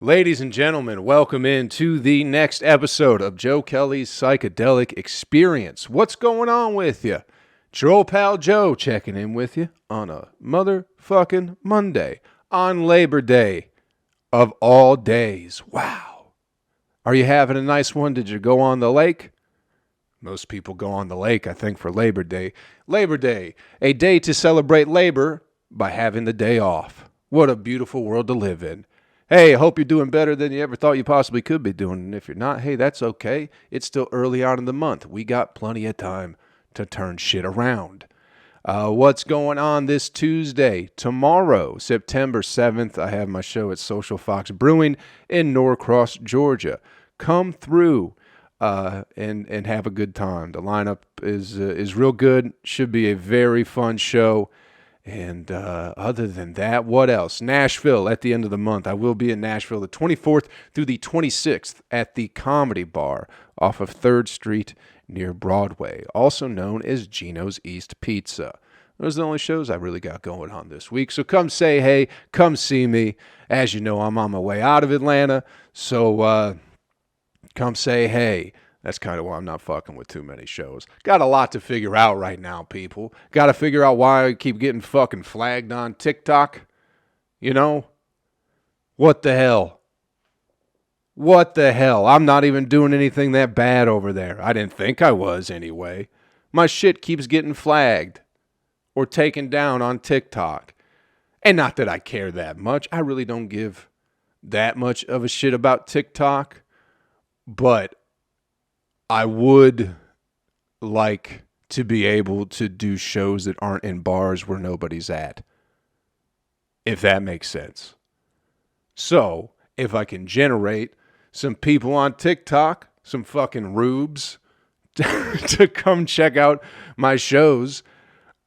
Ladies and gentlemen, welcome into the next episode of Joe Kelley's Psychedelic Experience. What's going on with you? It's your old pal Joe checking in with you on a motherfucking Monday, on Labor Day of all days. Wow. Are you having a nice one? Did you go on the lake? Most people go on the lake, I think, for Labor Day. Labor Day, a day to celebrate labor by having the day off. What a beautiful world to live in. Hey, I hope you're doing better than you ever thought you possibly could be doing. And if you're not, hey, that's okay. It's still early on in the month. We got plenty of time to turn shit around. What's going on this Tuesday? Tomorrow, September 7th, I have my show at Social Fox Brewing in Norcross, Georgia. Come through and have a good time. The lineup is real good. Should be a very fun show. And other than that, what else? Nashville at the end of the month. I will be in Nashville the 24th through the 26th at the Comedy Bar off of 3rd Street near Broadway, also known as Gino's East Pizza. Those are the only shows I really got going on this week. So come say hey, come see me. As you know, I'm on my way out of Atlanta, so come say hey. That's kind of why I'm not fucking with too many shows. Got a lot to figure out right now, people. Got to figure out why I keep getting fucking flagged on TikTok. You know? What the hell? What the hell? I'm not even doing anything that bad over there. I didn't think I was anyway. My shit keeps getting flagged or taken down on TikTok. And not that I care that much. I really don't give that much of a shit about TikTok. But I would like to be able to do shows that aren't in bars where nobody's at, if that makes sense. So, if I can generate some people on TikTok, some fucking rubes, to come check out my shows,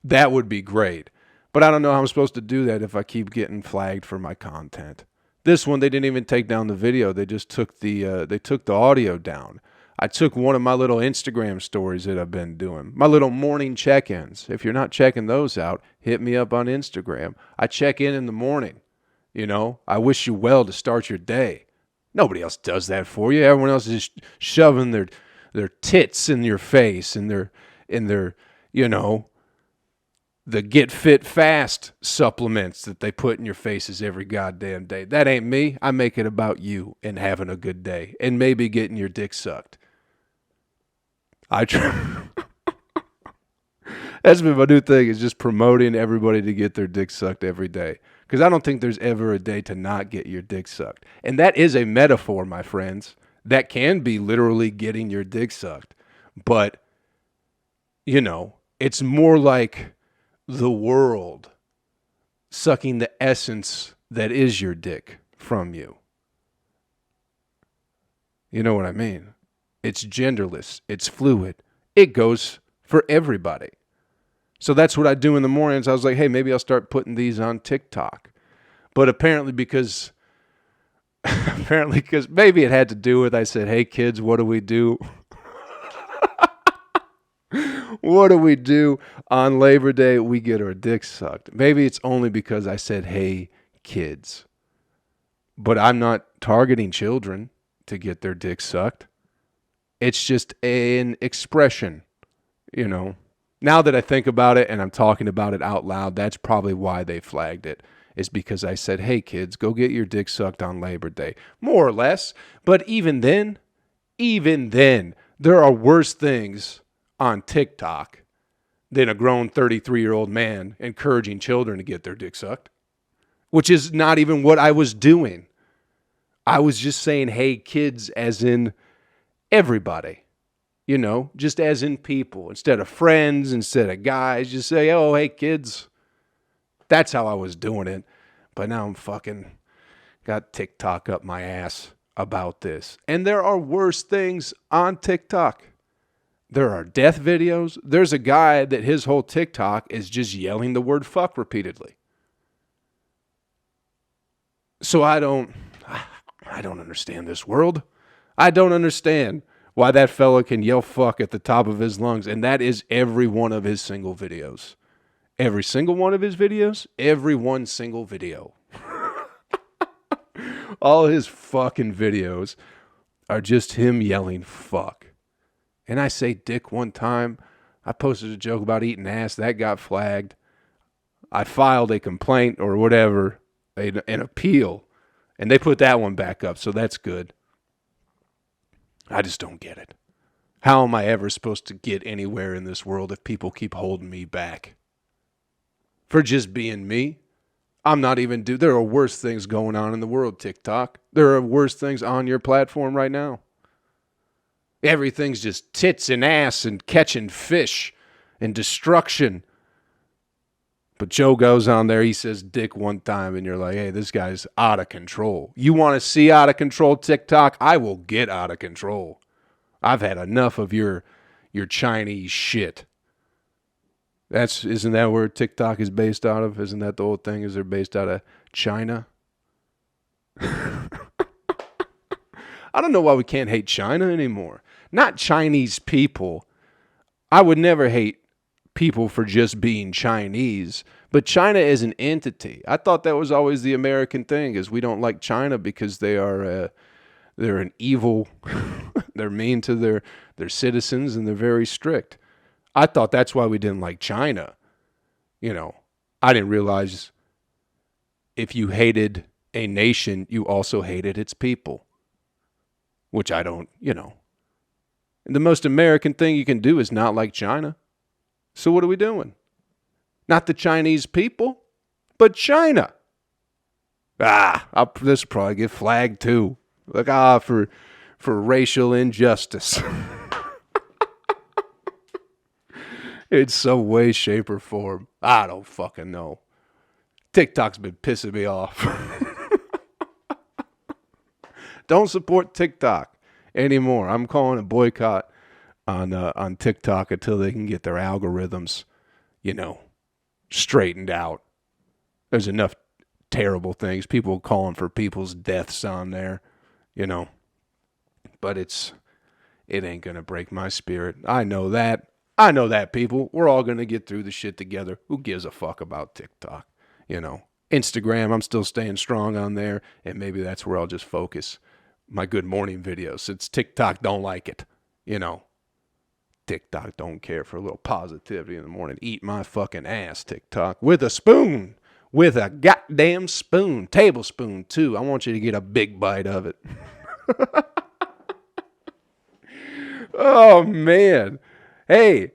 that would be great. But I don't know how I'm supposed to do that if I keep getting flagged for my content. This one, they didn't even take down the video. They just took the audio down. I took one of my little Instagram stories that I've been doing, my little morning check-ins. If you're not checking those out, hit me up on Instagram. I check in the morning. You know, I wish you well to start your day. Nobody else does that for you. Everyone else is shoving their tits in your face and their you know, the Get Fit Fast supplements that they put in your faces every goddamn day. That ain't me. I make it about you and having a good day and maybe getting your dick sucked. I try. That's been my new thing, is just promoting everybody to get their dick sucked every day. Because I don't think there's ever a day to not get your dick sucked. And that is a metaphor, my friends. That can be literally getting your dick sucked. But, you know, it's more like the world sucking the essence that is your dick from you. You know what I mean? It's genderless. It's fluid. It goes for everybody. So that's what I do in the mornings. I was like, hey, maybe I'll start putting these on TikTok. But apparently because maybe it had to do with, I said, hey kids, what do we do? What do we do on Labor Day? We get our dicks sucked. Maybe it's only because I said, hey, kids. But I'm not targeting children to get their dicks sucked. It's just an expression, you know. Now that I think about it and I'm talking about it out loud, that's probably why they flagged it. Is because I said, hey, kids, go get your dick sucked on Labor Day. More or less. But even then, there are worse things on TikTok than a grown 33-year-old man encouraging children to get their dick sucked, which is not even what I was doing. I was just saying, hey, kids, as in everybody, you know, just as in people. Instead of friends, instead of guys, just say, oh, hey, kids. That's how I was doing it. But now I'm fucking got TikTok up my ass about this. And there are worse things on TikTok. There are death videos. There's a guy that his whole TikTok is just yelling the word fuck repeatedly. So I don't understand this world. I don't understand why that fella can yell fuck at the top of his lungs. And that is every one of his single videos. Every single one of his videos. Every one single video. All his fucking videos are just him yelling fuck. And I say dick one time. I posted a joke about eating ass. That got flagged. I filed a complaint or whatever, an appeal, and they put that one back up, so that's good. I just don't get it. How am I ever supposed to get anywhere in this world if people keep holding me back? For just being me? I'm not even there are worse things going on in the world, TikTok. There are worse things on your platform right now. Everything's just tits and ass and catching fish and destruction. But Joe goes on there, he says dick one time, and you're like, hey, this guy's out of control. You want to see out of control TikTok? I will get out of control. I've had enough of your Chinese shit. Isn't that where TikTok is based out of? Isn't that the whole thing? Is they're based out of China? I don't know why we can't hate China anymore. Not Chinese people. I would never hate people for just being Chinese, but China is an entity. I thought that was always the American thing, is we don't like China because they're an evil, they're mean to their citizens, and they're very strict. I thought that's why we didn't like China. You know, I didn't realize if you hated a nation, you also hated its people, which I don't, And the most American thing you can do is not like China. So what are we doing? Not the Chinese people, but China. This will probably get flagged too. Look, for racial injustice. In some way, shape, or form. I don't fucking know. TikTok's been pissing me off. Don't support TikTok anymore. I'm calling a boycott on TikTok until they can get their algorithms, straightened out. There's enough terrible things. People calling for people's deaths on there, But it ain't gonna break my spirit. I know that, people. We're all gonna get through the shit together. Who gives a fuck about TikTok? Instagram, I'm still staying strong on there, and maybe that's where I'll just focus my good morning videos, since TikTok don't like it, TikTok don't care for a little positivity in the morning. Eat my fucking ass, TikTok, with a spoon, with a goddamn spoon, tablespoon too. I want you to get a big bite of it. Oh man. Hey,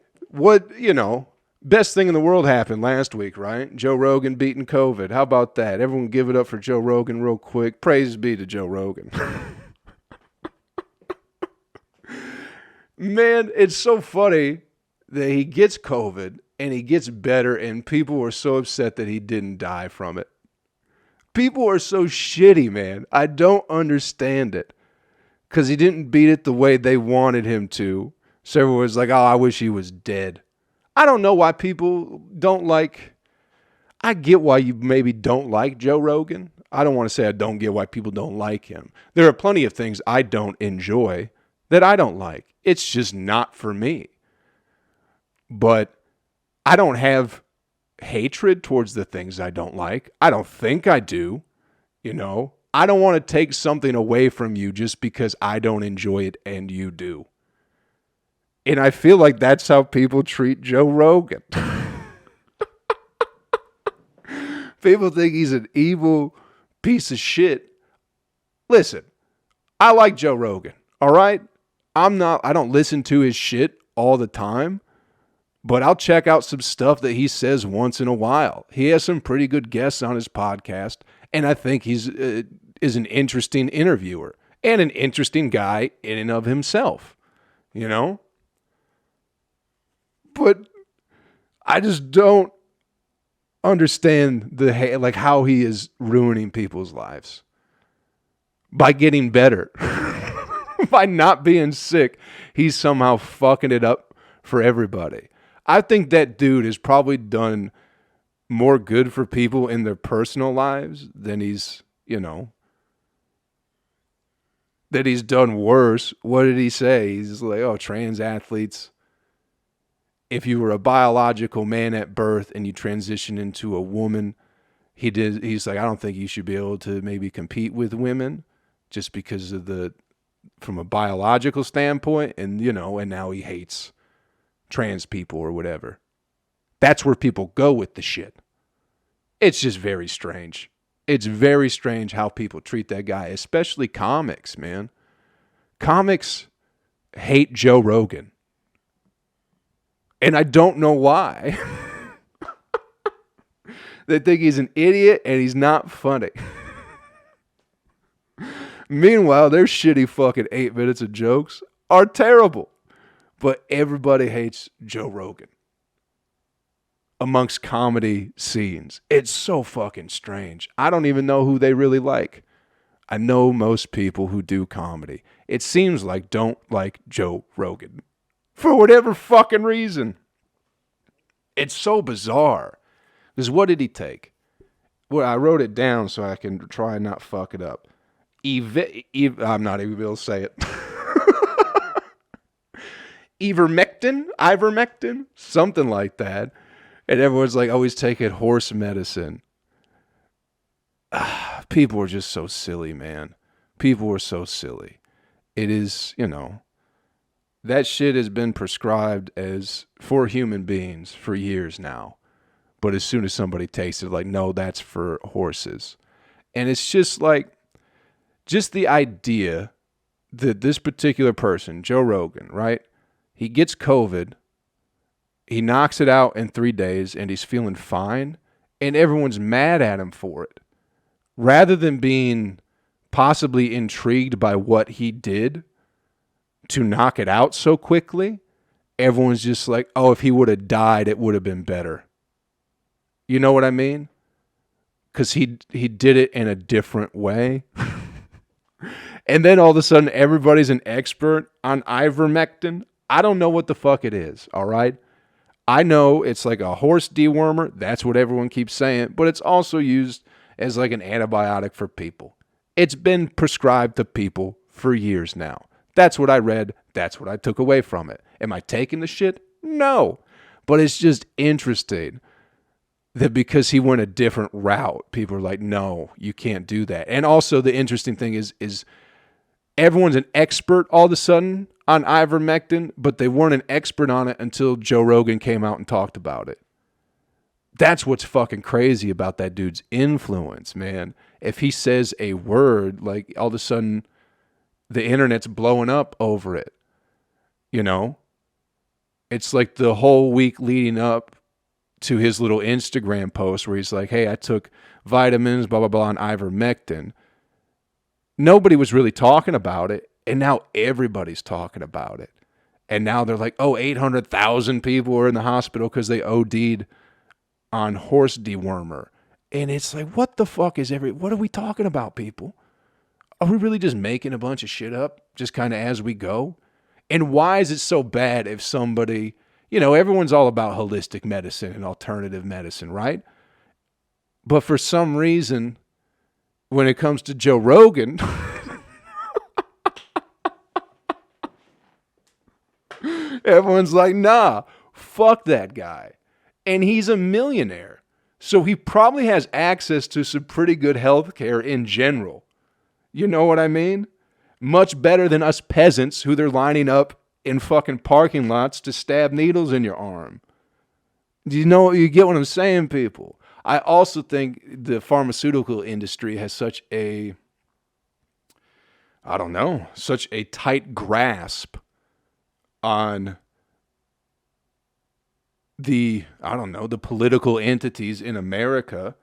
best thing in the world happened last week, right? Joe Rogan beating COVID. How about that? Everyone give it up for Joe Rogan real quick. Praise be to Joe Rogan. Man, it's so funny that he gets COVID and he gets better, and people are so upset that he didn't die from it. People are so shitty, man. I don't understand it. Because he didn't beat it the way they wanted him to. So everyone was like, oh, I wish he was dead. I don't know why people don't like... I get why you maybe don't like Joe Rogan. I don't want to say I don't get why people don't like him. There are plenty of things I don't enjoy that I don't like. It's just not for me. But I don't have hatred towards the things I don't like. I don't think I do, I don't want to take something away from you just because I don't enjoy it and you do. And I feel like that's how people treat Joe Rogan. People think he's an evil piece of shit. Listen, I like Joe Rogan, all right? I don't listen to his shit all the time, but I'll check out some stuff that he says once in a while. He has some pretty good guests on his podcast, and I think he's is an interesting interviewer and an interesting guy in and of himself, But I just don't understand how he is ruining people's lives by getting better. By not being sick, he's somehow fucking it up for everybody. I think that dude has probably done more good for people in their personal lives than he's, that he's done worse. What did he say? He's like, oh, trans athletes, if you were a biological man at birth and you transition into a woman, he's like, I don't think you should be able to maybe compete with women. just because of from a biological standpoint, and and now he hates trans people or whatever. That's where people go with the shit. It's just very strange. It's very strange how people treat that guy, especially comics, man. Comics hate Joe Rogan. And I don't know why. They think he's an idiot and he's not funny. Meanwhile, their shitty fucking 8 minutes of jokes are terrible. But everybody hates Joe Rogan amongst comedy scenes. It's so fucking strange. I don't even know who they really like. I know most people who do comedy, it seems like, don't like Joe Rogan. For whatever fucking reason. It's so bizarre. Because what did he take? Well, I wrote it down so I can try and not fuck it up. I'm not even able to say it. Ivermectin, something like that. And everyone's like, oh, he's taking horse medicine. People are just so silly, man. People are so silly. It is, that shit has been prescribed as for human beings for years now. But as soon as somebody takes it, like, no, that's for horses. And it's just like, just the idea that this particular person, Joe Rogan, right? He gets COVID. He knocks it out in 3 days and he's feeling fine. And everyone's mad at him for it. Rather than being possibly intrigued by what he did to knock it out so quickly, everyone's just like, oh, if he would have died, it would have been better. You know what I mean? Because he did it in a different way. And then all of a sudden, everybody's an expert on ivermectin. I don't know what the fuck it is, all right? I know it's like a horse dewormer. That's what everyone keeps saying. But it's also used as like an antibiotic for people. It's been prescribed to people for years now. That's what I read. That's what I took away from it. Am I taking the shit? No. But it's just interesting that because he went a different route, people are like, no, you can't do that. And also the interesting thing is everyone's an expert all of a sudden on ivermectin, but they weren't an expert on it until Joe Rogan came out and talked about it. That's what's fucking crazy about that dude's influence, man. If he says a word, like all of a sudden the internet's blowing up over it. It's like the whole week leading up to his little Instagram post where he's like, hey, I took vitamins, blah, blah, blah, on ivermectin. Nobody was really talking about it, and now everybody's talking about it. And now they're like, oh, 800,000 people are in the hospital because they OD'd on horse dewormer. And it's like, what the fuck what are we talking about, people? Are we really just making a bunch of shit up just kind of as we go? And why is it so bad if somebody, everyone's all about holistic medicine and alternative medicine, right? But for some reason, when it comes to Joe Rogan, everyone's like, nah, fuck that guy. And he's a millionaire. So he probably has access to some pretty good health care in general. You know what I mean? Much better than us peasants who they're lining up in fucking parking lots to stab needles in your arm. You get what I'm saying, people? I also think the pharmaceutical industry has such a tight grasp on the political entities in America,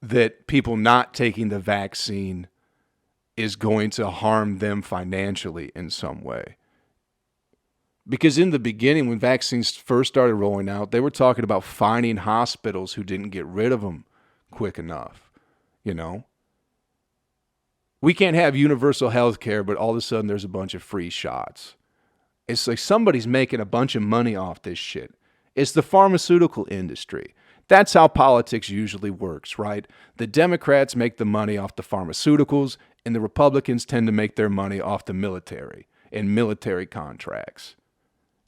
that people not taking the vaccine is going to harm them financially in some way. Because in the beginning, when vaccines first started rolling out, they were talking about fining hospitals who didn't get rid of them quick enough. We can't have universal health care, but all of a sudden there's a bunch of free shots. It's like somebody's making a bunch of money off this shit. It's the pharmaceutical industry. That's how politics usually works, right? The Democrats make the money off the pharmaceuticals, and the Republicans tend to make their money off the military and military contracts.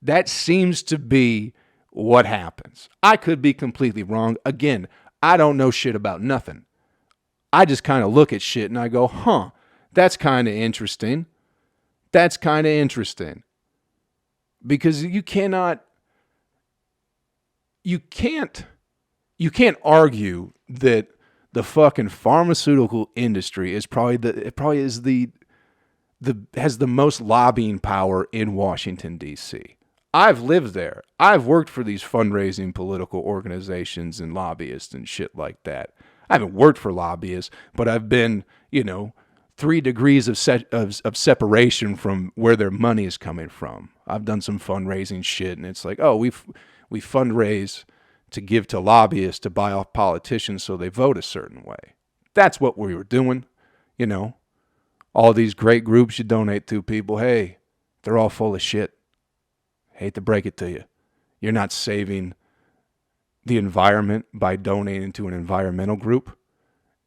That seems to be what happens. I could be completely wrong. Again, I don't know shit about nothing. I just kind of look at shit and I go, huh, that's kind of interesting. That's kind of interesting. Because you can't argue that the fucking pharmaceutical industry is has the most lobbying power in Washington, D.C. I've lived there. I've worked for these fundraising political organizations and lobbyists and shit like that. I haven't worked for lobbyists, but I've been, 3 degrees of separation from where their money is coming from. I've done some fundraising shit, and it's like, oh, we fundraise to give to lobbyists to buy off politicians so they vote a certain way. That's what we were doing, All these great groups you donate to, people, hey, they're all full of shit. Hate to break it to you. You're not saving the environment by donating to an environmental group.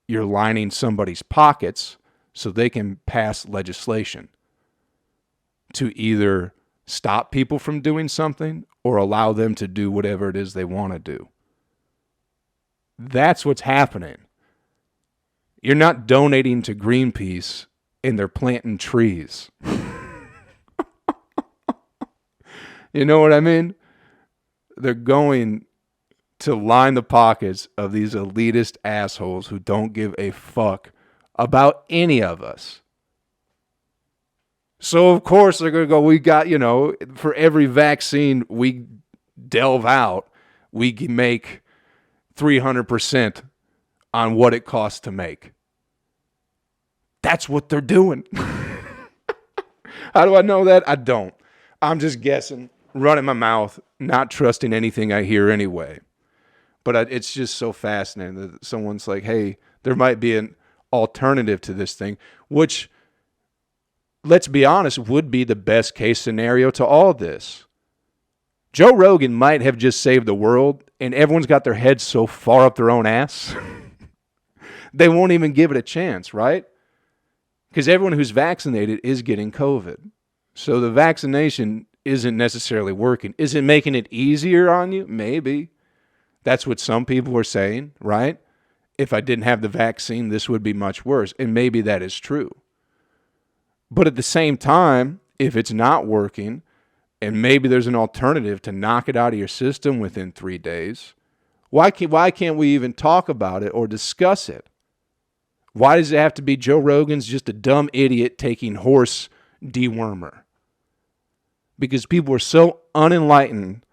You're lining somebody's pockets so they can pass legislation to either stop people from doing something or allow them to do whatever it is they want to do. That's what's happening. You're not donating to Greenpeace and they're planting trees. You know what I mean? They're going to line the pockets of these elitist assholes who don't give a fuck about any of us. So, of course, they're going to go, we got, for every vaccine we delve out, we can make 300% on what it costs to make. That's what they're doing. How do I know that? I don't. I'm just guessing, running my mouth, not trusting anything I hear anyway. But it's just so fascinating that someone's like, hey, there might be an alternative to this thing, which, let's be honest, would be the best case scenario to all this. Joe Rogan might have just saved the world, and everyone's got their heads so far up their own ass, they won't even give it a chance, right? Because everyone who's vaccinated is getting COVID. So the vaccination isn't necessarily working. Is it making it easier on you? Maybe. That's what some people are saying, right? If I didn't have the vaccine, this would be much worse. And maybe that is true. But at the same time, if it's not working, and maybe there's an alternative to knock it out of your system within 3 days, why can't we even talk about it or discuss it? Why does it have to be Joe Rogan's just a dumb idiot taking horse dewormer? Because people are so unenlightened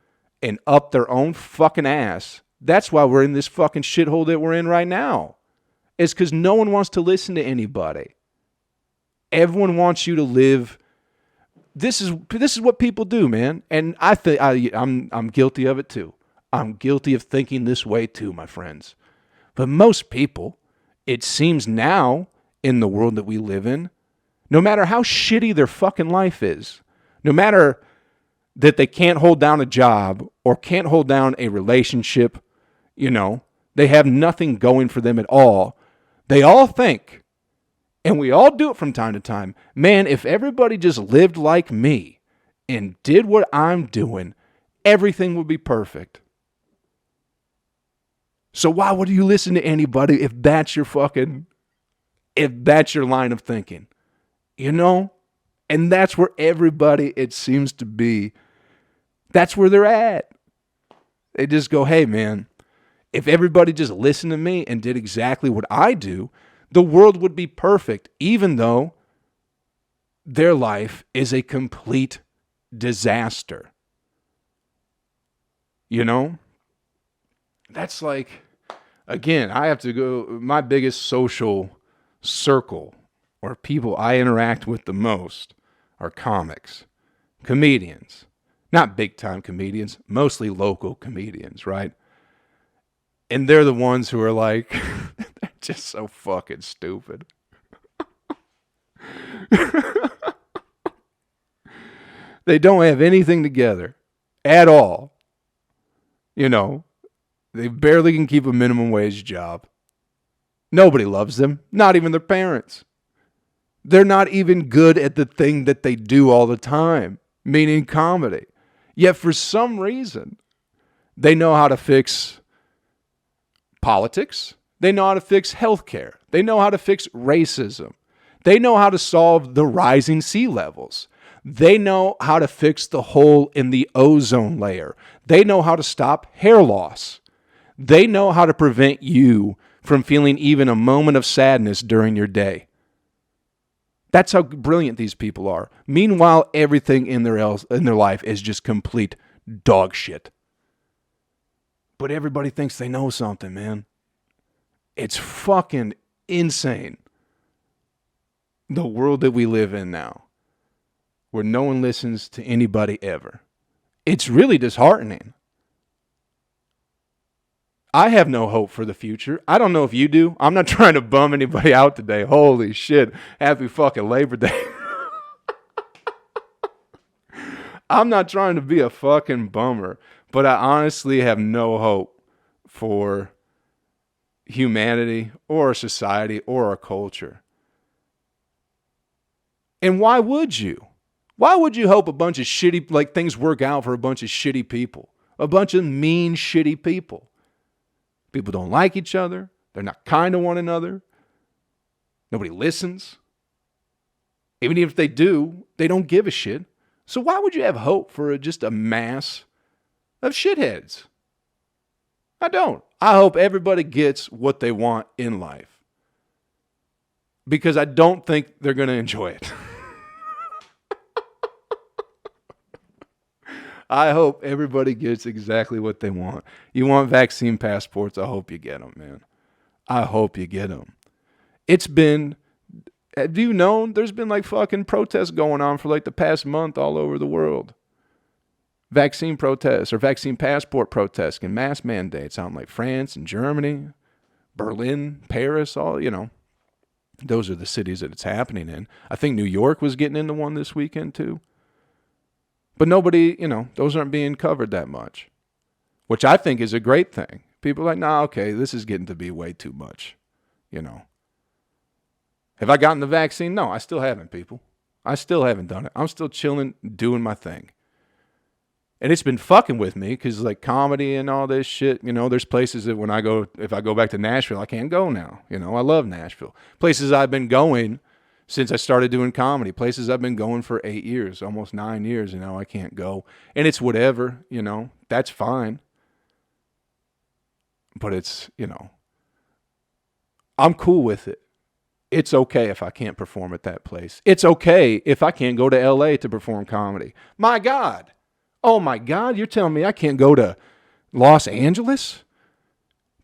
and up their own fucking ass. That's why we're in this fucking shithole that we're in right now. It's because no one wants to listen to anybody. Everyone wants you to live. This is what people do, man. And I'm guilty of it too. I'm guilty of thinking this way too, my friends. But most people, it seems now in the world that we live in, no matter how shitty their fucking life is, no matter that they can't hold down a job or can't hold down a relationship, they have nothing going for them at all. They all think, and we all do it from time to time, man, if everybody just lived like me and did what I'm doing, everything would be perfect. So why would you listen to anybody if that's your line of thinking? And that's where everybody, it seems to be, that's where they're at. They just go, hey man, if everybody just listened to me and did exactly what I do, the world would be perfect, even though their life is a complete disaster. That's like, again, I have to go, my biggest social circle or people I interact with the most are comics, comedians, not big time comedians, mostly local comedians, right? And they're the ones who are like, they're just so fucking stupid. They don't have anything together at all. They barely can keep a minimum wage job. Nobody loves them, not even their parents. They're not even good at the thing that they do all the time, meaning comedy. Yet for some reason, they know how to fix politics. They know how to fix healthcare. They know how to fix racism. They know how to solve the rising sea levels. They know how to fix the hole in the ozone layer. They know how to stop hair loss. They know how to prevent you from feeling even a moment of sadness during your day. That's how brilliant these people are. Meanwhile, everything in their life is just complete dog shit. But everybody thinks they know something, man. It's fucking insane. The world that we live in now, where no one listens to anybody ever. It's really disheartening. I have no hope for the future. I don't know if you do. I'm not trying to bum anybody out today. Holy shit. Happy fucking Labor Day. I'm not trying to be a fucking bummer, but I honestly have no hope for humanity or society or our culture. And why would you? Why would you hope a bunch of shitty, like things work out for a bunch of shitty people? A bunch of mean, shitty people. People don't like each other. They're not kind to one another. Nobody listens. Even if they do, they don't give a shit. So why would you have hope for just a mass of shitheads? I don't. I hope everybody gets what they want in life. Because I don't think they're going to enjoy it. I hope everybody gets exactly what they want. You want vaccine passports? I hope you get them, man. I hope you get them. It's been, have you known, there's been like fucking protests going on for like the past month all over the world. Vaccine protests or vaccine passport protests and mask mandates out in like France and Germany, Berlin, Paris, all, you know. Those are the cities that it's happening in. I think New York was getting into one this weekend too. But nobody, you know, those aren't being covered that much, which I think is a great thing. People are like, nah, okay, this is getting to be way too much, you know. Have I gotten the vaccine? No, I still haven't, people. I still haven't done it. I'm still chilling, doing my thing. And it's been fucking with me because like comedy and all this shit, you know, there's places that when I go, if I go back to Nashville, I can't go now. You know, I love Nashville. Places I've been going since I started doing comedy, places I've been going for 8 years, almost 9 years, and now I can't go. And it's whatever, you know, that's fine. But it's, you know, I'm cool with it. It's okay if I can't perform at that place. It's okay if I can't go to LA to perform comedy. My God. Oh my God, you're telling me I can't go to Los Angeles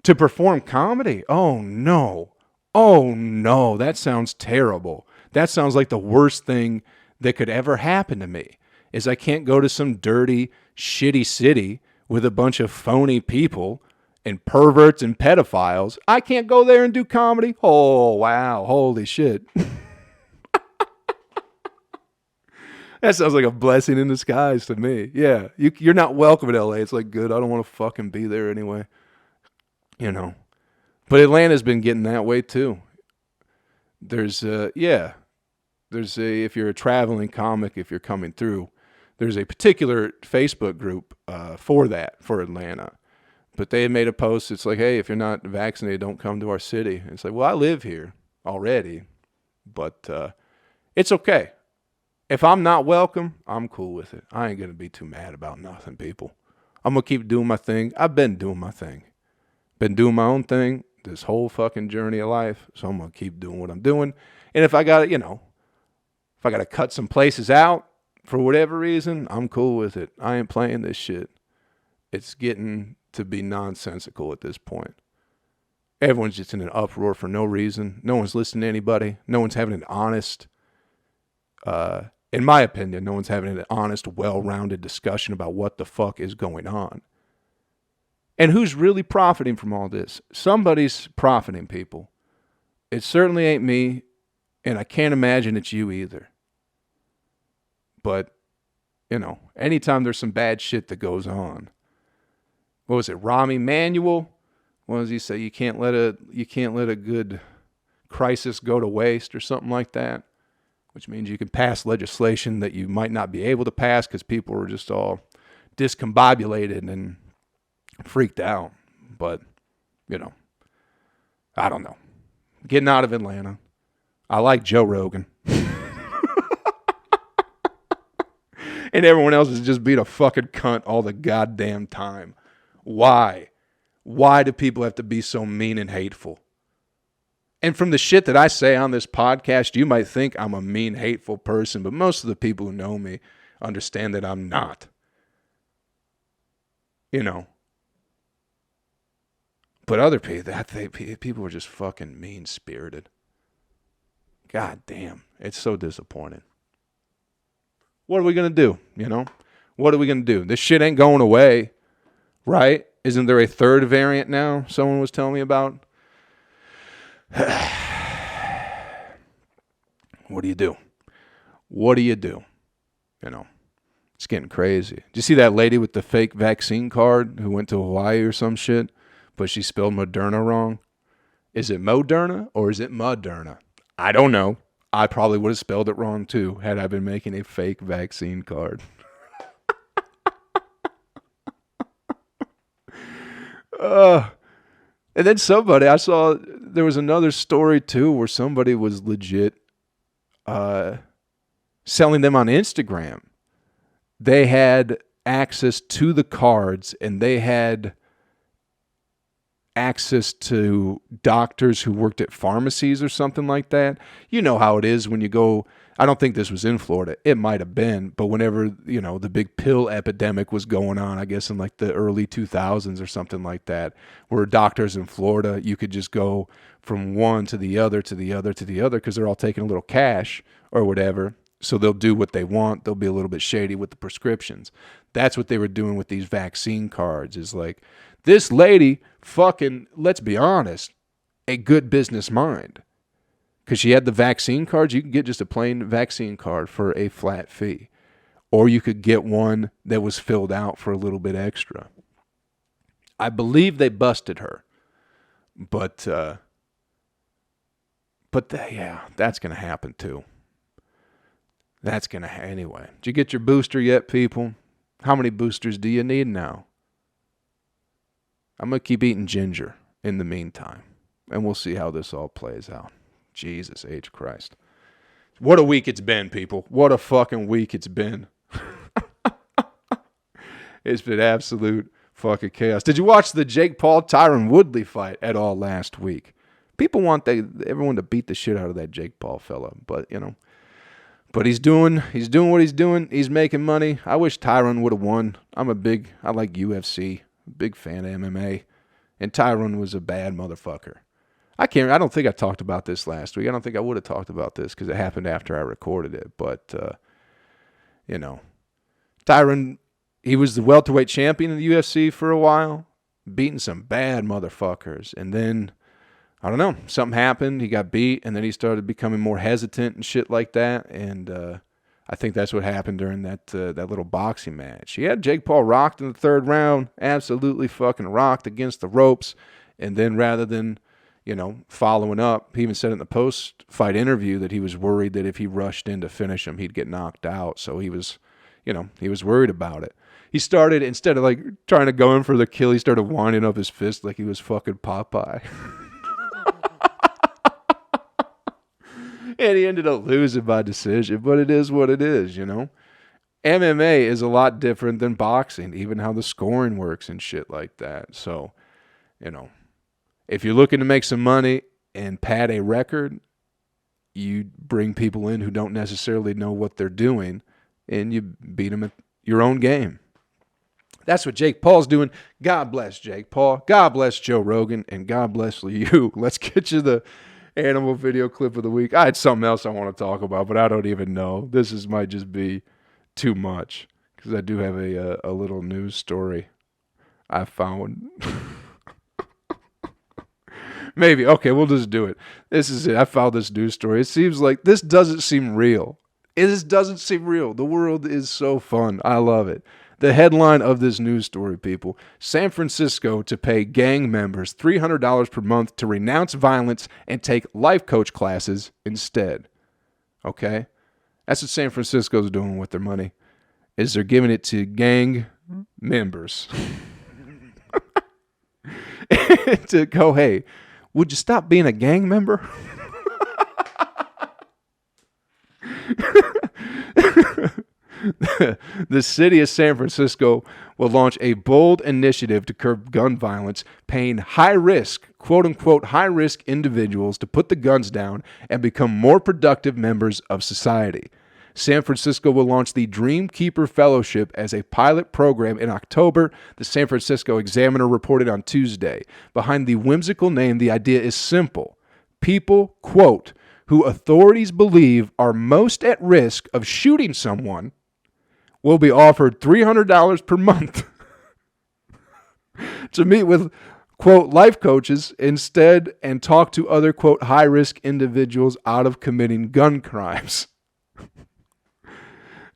to perform comedy? Oh no. Oh no, that sounds terrible. That sounds like the worst thing that could ever happen to me, is I can't go to some dirty, shitty city with a bunch of phony people and perverts and pedophiles. I can't go there and do comedy? Oh, wow. Holy shit. That sounds like a blessing in disguise to me. Yeah, you're not welcome in LA. It's like, good, I don't want to fucking be there anyway. You know. But Atlanta's been getting that way too. There's if you're a traveling comic, if you're coming through, there's a particular Facebook group for Atlanta. But they had made a post. It's like, hey, if you're not vaccinated, don't come to our city. And it's like, well, I live here already, but it's okay. If I'm not welcome, I'm cool with it. I ain't going to be too mad about nothing, people. I'm going to keep doing my thing. I've been doing my thing. Been doing my own thing this whole fucking journey of life. So I'm going to keep doing what I'm doing. And if I got to, if I got to cut some places out for whatever reason, I'm cool with it. I ain't playing this shit. It's getting to be nonsensical at this point. Everyone's just in an uproar for no reason. No one's listening to anybody. No one's having an honest, in my opinion, no one's having an honest, well-rounded discussion about what the fuck is going on. And who's really profiting from all this? Somebody's profiting, people. It certainly ain't me, and I can't imagine it's you either. But, anytime there's some bad shit that goes on. What was it, Rahm Emanuel? What does he say? You can't let a good crisis go to waste or something like that, which means you can pass legislation that you might not be able to pass because people are just all discombobulated and freaked out. But, I don't know. Getting out of Atlanta. I like Joe Rogan. And everyone else is just being a fucking cunt all the goddamn time. Why? Why do people have to be so mean and hateful? And from the shit that I say on this podcast, you might think I'm a mean, hateful person, but most of the people who know me understand that I'm not. You know. But other people are just fucking mean-spirited. God damn. It's so disappointing. What are we going to do, you know? What are we going to do? This shit ain't going away, right? Isn't there a third variant now someone was telling me about? What do you do? What do you do? You know, it's getting crazy. Did you see that lady with the fake vaccine card who went to Hawaii or some shit, but she spelled Moderna wrong? Is it Moderna or is it Moderna? I don't know. I probably would have spelled it wrong too had I been making a fake vaccine card. And then somebody, I saw there was another story too where somebody was legit selling them on Instagram. They had access to the cards and they had access to doctors who worked at pharmacies or something like that. You know how it is when you go, I don't think this was in Florida. It might have been, but whenever, you know, the big pill epidemic was going on, I guess in like the early 2000s or something like that, where doctors in Florida, you could just go from one to the other, to the other, to the other, because they're all taking a little cash or whatever. So they'll do what they want. They'll be a little bit shady with the prescriptions. That's what they were doing with these vaccine cards, is like, this lady fucking, let's be honest, a good business mind. Because she had the vaccine cards. You can get just a plain vaccine card for a flat fee. Or you could get one that was filled out for a little bit extra. I believe they busted her. But yeah, that's going to happen too. That's going to anyway. Did you get your booster yet, people? How many boosters do you need now? I'm going to keep eating ginger in the meantime. And we'll see how this all plays out. Jesus H. Christ. What a week it's been, people. What a fucking week it's been. It's been absolute fucking chaos. Did you watch the Jake Paul Tyron Woodley fight at all last week? People want everyone to beat the shit out of that Jake Paul fella. But, you know. But he's doing what he's doing. He's making money. I wish Tyron would have won. I like UFC. Big fan of MMA. And Tyron was a bad motherfucker. I don't think I talked about this last week. I don't think I would have talked about this because it happened after I recorded it. But, you know, Tyron, he was the welterweight champion in the UFC for a while, beating some bad motherfuckers. And then, I don't know, something happened. He got beat, and then he started becoming more hesitant and shit like that. And I think that's what happened during that little boxing match. He had Jake Paul rocked in the third round, absolutely fucking rocked against the ropes. And then rather than, you know, following up, he even said in the post-fight interview that he was worried that if he rushed in to finish him, he'd get knocked out. So he was worried about it. He started, instead of like trying to go in for the kill, he started winding up his fist like he was fucking Popeye. And he ended up losing by decision, but it is what it is, you know. MMA is a lot different than boxing, even how the scoring works and shit like that. So, you know, if you're looking to make some money and pad a record, you bring people in who don't necessarily know what they're doing, and you beat them at your own game. That's what Jake Paul's doing. God bless Jake Paul. God bless Joe Rogan, and God bless you. Let's get you the animal video clip of the week. I had something else I want to talk about, but I don't even know. Might just be too much because I do have a little news story I found. Maybe. Okay, we'll just do it. This is it. I found this news story. It seems like this doesn't seem real. This doesn't seem real. The world is so fun. I love it. The headline of this news story, people: San Francisco to pay gang members $300 per month to renounce violence and take life coach classes instead. Okay? That's what San Francisco's doing with their money, is they're giving it to gang members. To go, hey, Would you stop being a gang member? The city of San Francisco will launch a bold initiative to curb gun violence, paying high-risk, quote-unquote, high-risk individuals to put the guns down and become more productive members of society. San Francisco will launch the Dream Keeper Fellowship as a pilot program in October, the San Francisco Examiner reported on Tuesday. Behind the whimsical name, the idea is simple. People, quote, who authorities believe are most at risk of shooting someone will be offered $300 per month to meet with, quote, life coaches instead and talk to other, quote, high-risk individuals out of committing gun crimes.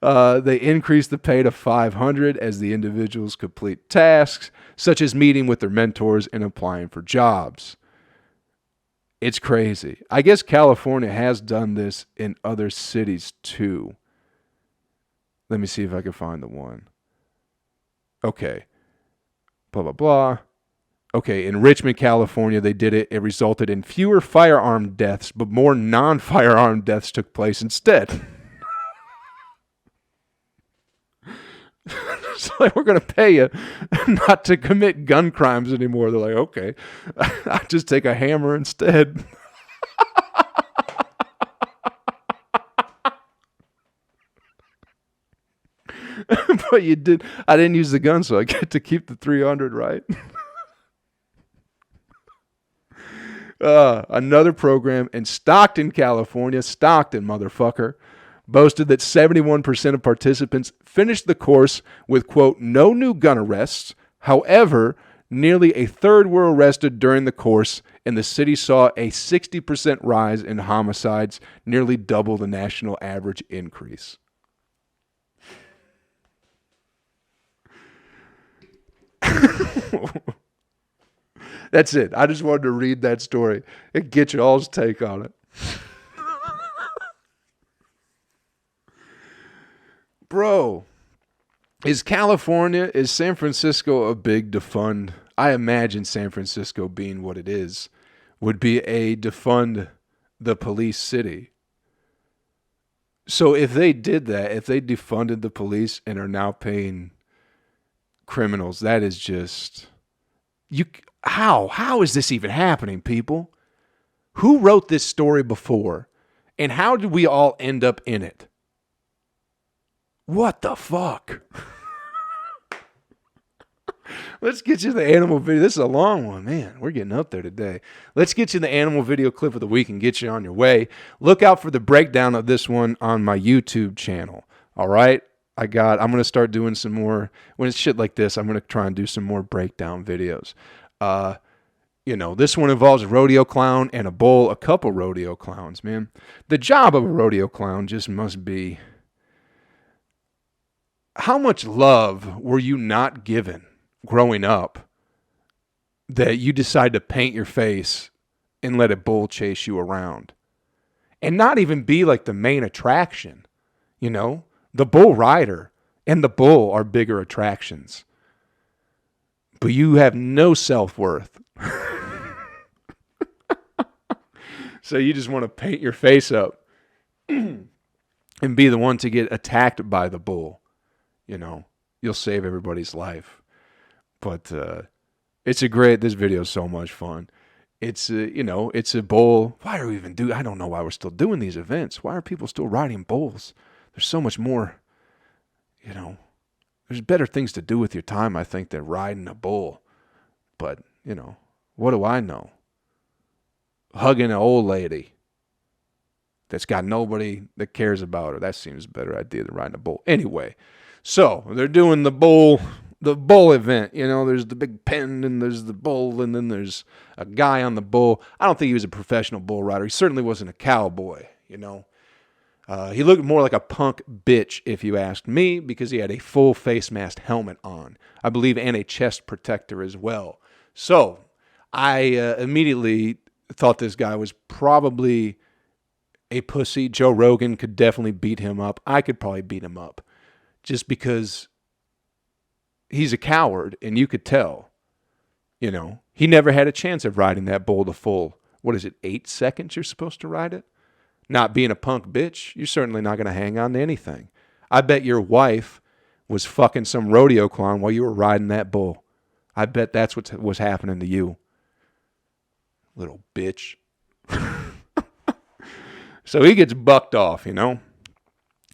They increase the pay to $500 as the individuals complete tasks, such as meeting with their mentors and applying for jobs. It's crazy. I guess California has done this in other cities too. Let me see if I can find the one. Okay. Blah, blah, blah. Okay, in Richmond, California, they did it. It resulted in fewer firearm deaths, but more non-firearm deaths took place instead. It's like, we're going to pay you not to commit gun crimes anymore. They're like, okay, I'll just take a hammer instead. But I didn't use the gun, so I get to keep the 300, right? Another program in Stockton, California, Stockton, motherfucker, boasted that 71% of participants finished the course with, quote, no new gun arrests. However, nearly a third were arrested during the course, and the city saw a 60% rise in homicides, nearly double the national average increase. That's it. I just wanted to read that story and get your all's take on it. Bro, is San Francisco a big defund? I imagine San Francisco being what it is would be a defund the police city. So if they did that, if they defunded the police and are now paying criminals, that is just... How is this even happening, people? Who wrote this story before? And how did we all end up in it? What the fuck? Let's get you the animal video. This is a long one, man. We're getting up there today. Let's get you the animal video clip of the week and get you on your way. Look out for the breakdown of this one on my YouTube channel. All right? I'm going to start doing some more. When it's shit like this, I'm going to try and do some more breakdown videos. This one involves a rodeo clown and a couple rodeo clowns, man. The job of a rodeo clown just must be... How much love were you not given growing up that you decide to paint your face and let a bull chase you around? And not even be like the main attraction, you know? The bull rider and the bull are bigger attractions. But you have no self-worth. So you just want to paint your face up and be the one to get attacked by the bull. You know, you'll save everybody's life. But this video is so much fun. It's a bull. Why are we even I don't know why we're still doing these events. Why are people still riding bulls? There's so much more, there's better things to do with your time, I think, than riding a bull. But, what do I know? Hugging an old lady that's got nobody that cares about her. That seems a better idea than riding a bull. Anyway, so they're doing the bull event. There's the big pen and there's the bull and then there's a guy on the bull. I don't think he was a professional bull rider. He certainly wasn't a cowboy, He looked more like a punk bitch, if you asked me, because he had a full face mask helmet on, I believe, and a chest protector as well. So I immediately thought this guy was probably a pussy. Joe Rogan could definitely beat him up. I could probably beat him up just because he's a coward, and you could tell. You know, he never had a chance of riding that bull the full, 8 seconds you're supposed to ride it? Not being a punk bitch, you're certainly not going to hang on to anything. I bet your wife was fucking some rodeo clown while you were riding that bull. I bet that's what was happening to you. Little bitch. So he gets bucked off, you know.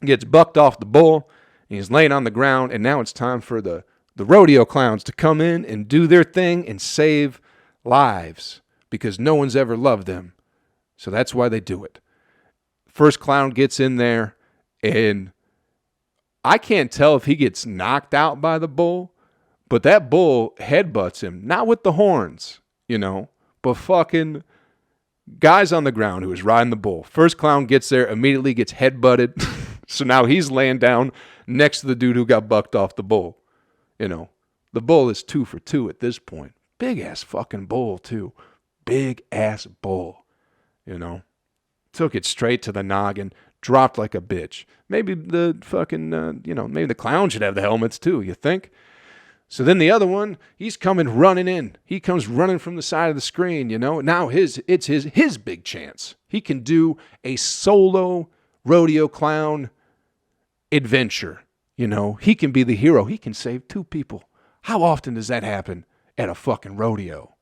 He gets bucked off the bull, and he's laying on the ground, and now it's time for the rodeo clowns to come in and do their thing and save lives because no one's ever loved them. So that's why they do it. First clown gets in there, and I can't tell if he gets knocked out by the bull, but that bull headbutts him, not with the horns, you know, but fucking guys on the ground who was riding the bull. First clown gets there, immediately gets headbutted. So now he's laying down next to the dude who got bucked off the bull. You know, the bull is 2 for 2 at this point. Big ass fucking bull too. Big ass bull, you know. Took it straight to the noggin, dropped like a bitch. Maybe the fucking, maybe the clown should have the helmets too, you think? So then the other one, he's coming running in. He comes running from the side of the screen, you know. Now it's his big chance. He can do a solo rodeo clown adventure, you know. He can be the hero. He can save 2 people. How often does that happen at a fucking rodeo?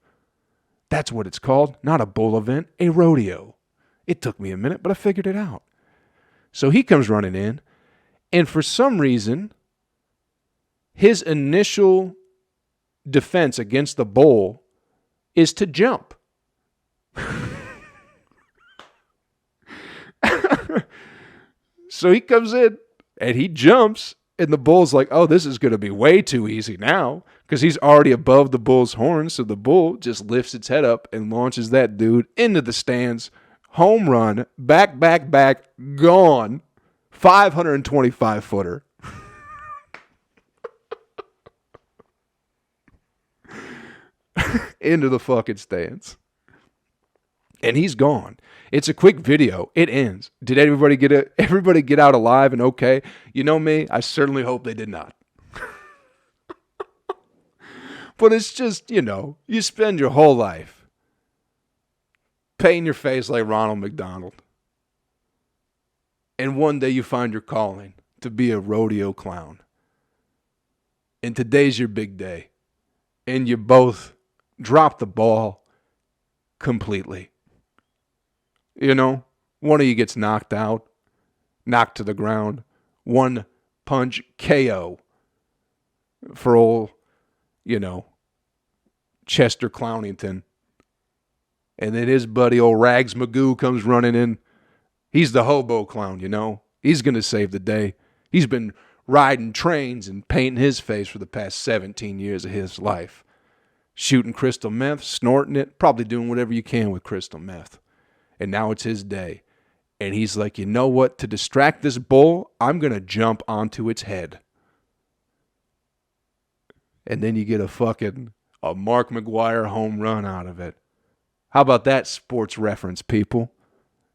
That's what it's called. Not a bull event, a rodeo. It took me a minute, but I figured it out. So he comes running in, and for some reason, his initial defense against the bull is to jump. So he comes in, and he jumps, and the bull's like, oh, this is going to be way too easy now, because he's already above the bull's horns, so the bull just lifts its head up and launches that dude into the stands. Home run, back, gone, 525-footer. Into the fucking stands. And he's gone. It's a quick video. It ends. Did everybody get out alive and okay? You know me, I certainly hope they did not. But it's just, you know, you spend your whole life painting your face like Ronald McDonald. And one day you find your calling to be a rodeo clown. And today's your big day. And you both drop the ball completely. You know, one of you gets knocked out, knocked to the ground, one punch KO for old, you know, Chester Clownington. And then his buddy, old Rags Magoo, comes running in. He's the hobo clown, you know. He's going to save the day. He's been riding trains and painting his face for the past 17 years of his life. Shooting crystal meth, snorting it, probably doing whatever you can with crystal meth. And now it's his day. And he's like, you know what? To distract this bull, I'm going to jump onto its head. And then you get a Mark McGwire home run out of it. How about that sports reference, people?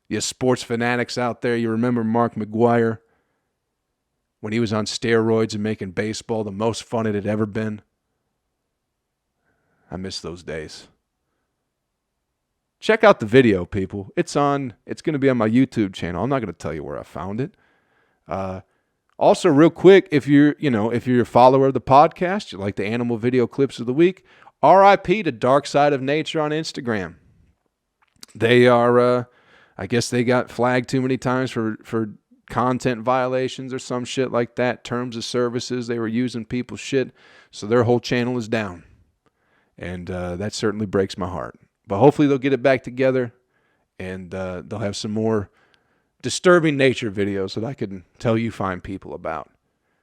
You sports fanatics out there, you remember Mark McGwire when he was on steroids and making baseball the most fun it had ever been? I miss those days. Check out the video, people. It's going to be on my YouTube channel. I'm not going to tell you where I found it. Also, real quick, if you're a follower of the podcast, you like the animal video clips of the week, RIP to Dark Side of Nature on Instagram. They are, I guess they got flagged too many times for content violations or some shit like that. Terms of services, they were using people's shit, so their whole channel is down. And that certainly breaks my heart. But hopefully they'll get it back together, and they'll have some more disturbing nature videos that I can tell you fine people about.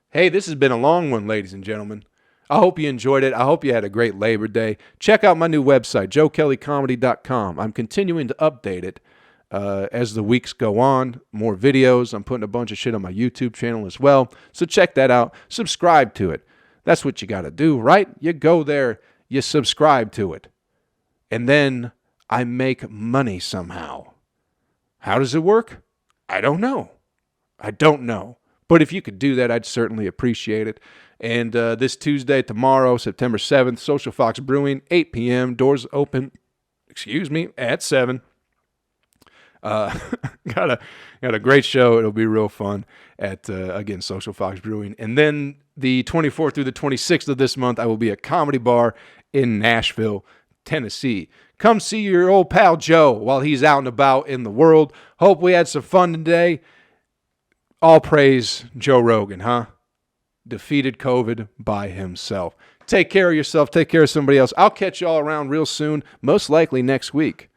Hey, this has been a long one, ladies and gentlemen. I hope you enjoyed it. I hope you had a great Labor Day. Check out my new website, joekelleycomedy.com. I'm continuing to update it as the weeks go on. More videos. I'm putting a bunch of shit on my YouTube channel as well. So check that out. Subscribe to it. That's what you got to do, right? You go there, you subscribe to it. And then I make money somehow. How does it work? I don't know. But if you could do that, I'd certainly appreciate it. And this Tuesday, tomorrow, September 7th, Social Fox Brewing, 8 p.m. Doors open, at 7. Got a great show. It'll be real fun at, again, Social Fox Brewing. And then the 24th through the 26th of this month, I will be at Comedy Bar in Nashville, Tennessee. Come see your old pal Joe while he's out and about in the world. Hope we had some fun today. All praise Joe Rogan, huh? Defeated COVID by himself. Take care of yourself. Take care of somebody else. I'll catch y'all around real soon, most likely next week.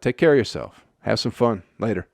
Take care of yourself. Have some fun. Later.